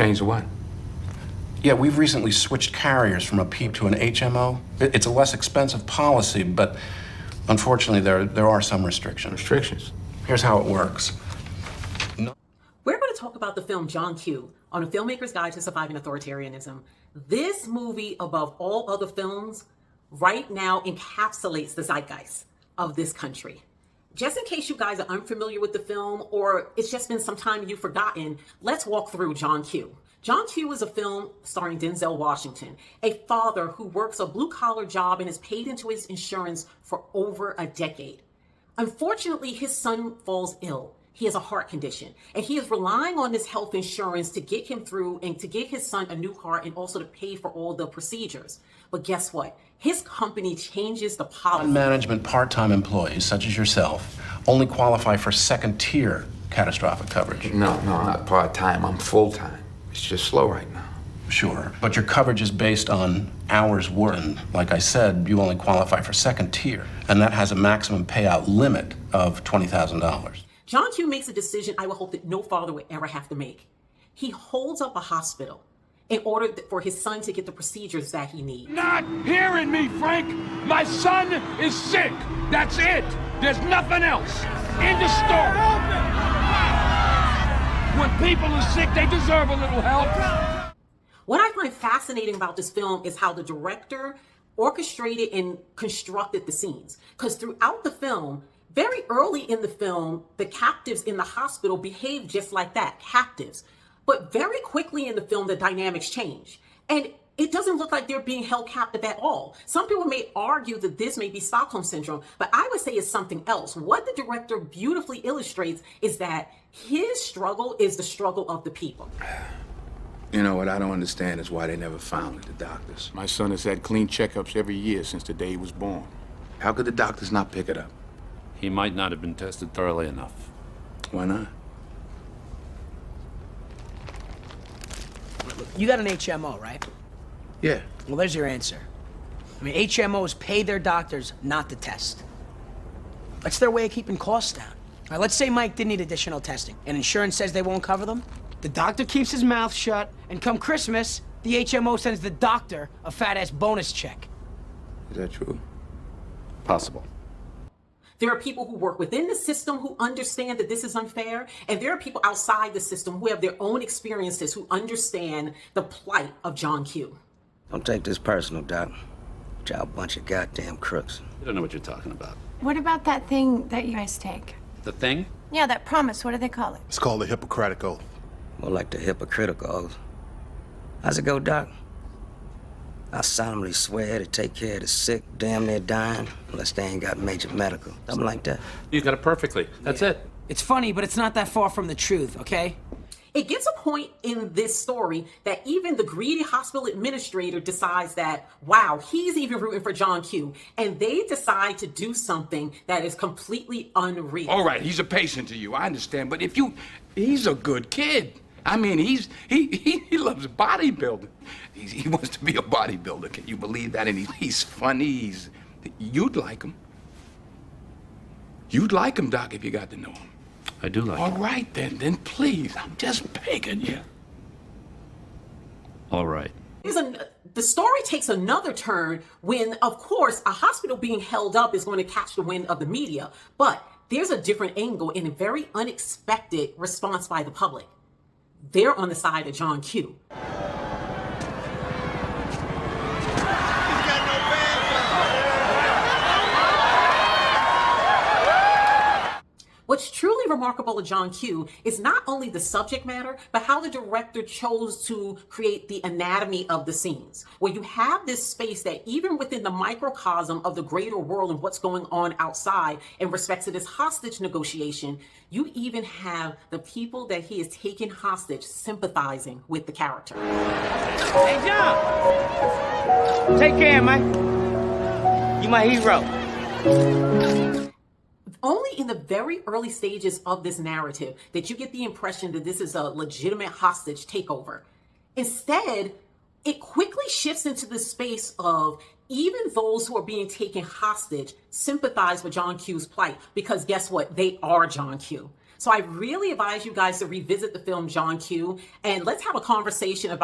Change what? Yeah, we've recently switched carriers from a PEEP to an HMO. It's a less expensive policy, but unfortunately there are some restrictions. Restrictions? Here's how it works. We're going to talk about the film John Q on A Filmmaker's Guide to Surviving Authoritarianism. This movie, above all other films, right now encapsulates the zeitgeist of this country. Just in case you guys are unfamiliar with the film, or it's just been some time you've forgotten, let's walk through John Q. John Q is a film starring Denzel Washington, a father who works a blue-collar job and is paid into his insurance for over a decade. Unfortunately, his son falls ill. He has a heart condition, and he is relying on this health insurance to get him through and to get his son a new car and also to pay for all the procedures. But guess what? His company changes the policy. Management part-time employees, such as yourself, only qualify for second-tier catastrophic coverage. No, I'm not part-time. I'm full-time. It's just slow right now. Sure, but your coverage is based on hours worked. And like I said, you only qualify for second tier, and that has a maximum payout limit of $20,000. John Q makes a decision I would hope that no father would ever have to make. He holds up a hospital in order for his son to get the procedures that he needs. Not hearing me, Frank. My son is sick. That's it. There's nothing else. End of story. When people are sick, they deserve a little help. What I find fascinating about this film is how the director orchestrated and constructed the scenes. Because throughout the film, very early in the film, the captives in the hospital behave just like that, captives. But very quickly in the film, the dynamics change. And it doesn't look like they're being held captive at all. Some people may argue that this may be Stockholm Syndrome, but I would say it's something else. What the director beautifully illustrates is that his struggle is the struggle of the people. You know, what I don't understand is why they never found it, the doctors. My son has had clean checkups every year since the day he was born. How could the doctors not pick it up? He might not have been tested thoroughly enough. Why not? You got an HMO, right? Yeah. Well, there's your answer. I mean, HMOs pay their doctors not to test. That's their way of keeping costs down. All right, let's say Mike did need additional testing, and insurance says they won't cover them. The doctor keeps his mouth shut, and come Christmas, the HMO sends the doctor a fat-ass bonus check. Is that true? Possible. There are people who work within the system who understand that this is unfair, and there are people outside the system who have their own experiences who understand the plight of John Q. Don't take this personal, Doc. Y'all a bunch of goddamn crooks. You don't know what you're talking about. What about that thing that you guys take? The thing? Yeah, that promise. What do they call it? It's called the Hippocratic Oath. More like the hypocritical oath. How's it go, Doc? I solemnly swear to take care of the sick, damn near dying, unless they ain't got major medical. Something like that. You got it perfectly. That's it. It's funny, but it's not that far from the truth, okay? It gets a point in this story that even the greedy hospital administrator decides that, wow, he's even rooting for John Q. And they decide to do something that is completely unreal. All right, he's a patient to you, I understand. But he's a good kid. I mean, he loves bodybuilding. He wants to be a bodybuilder. Can you believe that? And he's funny. You'd like him. You'd like him, Doc, if you got to know him. I do like All it. right, then please. I'm just begging you. All right. The story takes another turn when, of course, a hospital being held up is going to catch the wind of the media. But there's a different angle and a very unexpected response by the public. They're on the side of John Q. What's truly remarkable of John Q is not only the subject matter, but how the director chose to create the anatomy of the scenes, where you have this space that even within the microcosm of the greater world and what's going on outside in respect to this hostage negotiation, you even have the people that he is taking hostage sympathizing with the character. Hey, John! Take care, man. You my hero. Only in the very early stages of this narrative that you get the impression that this is a legitimate hostage takeover. Instead, it quickly shifts into the space of even those who are being taken hostage sympathize with John Q's plight, because guess what? They are John Q. So I really advise you guys to revisit the film John Q, and let's have a conversation about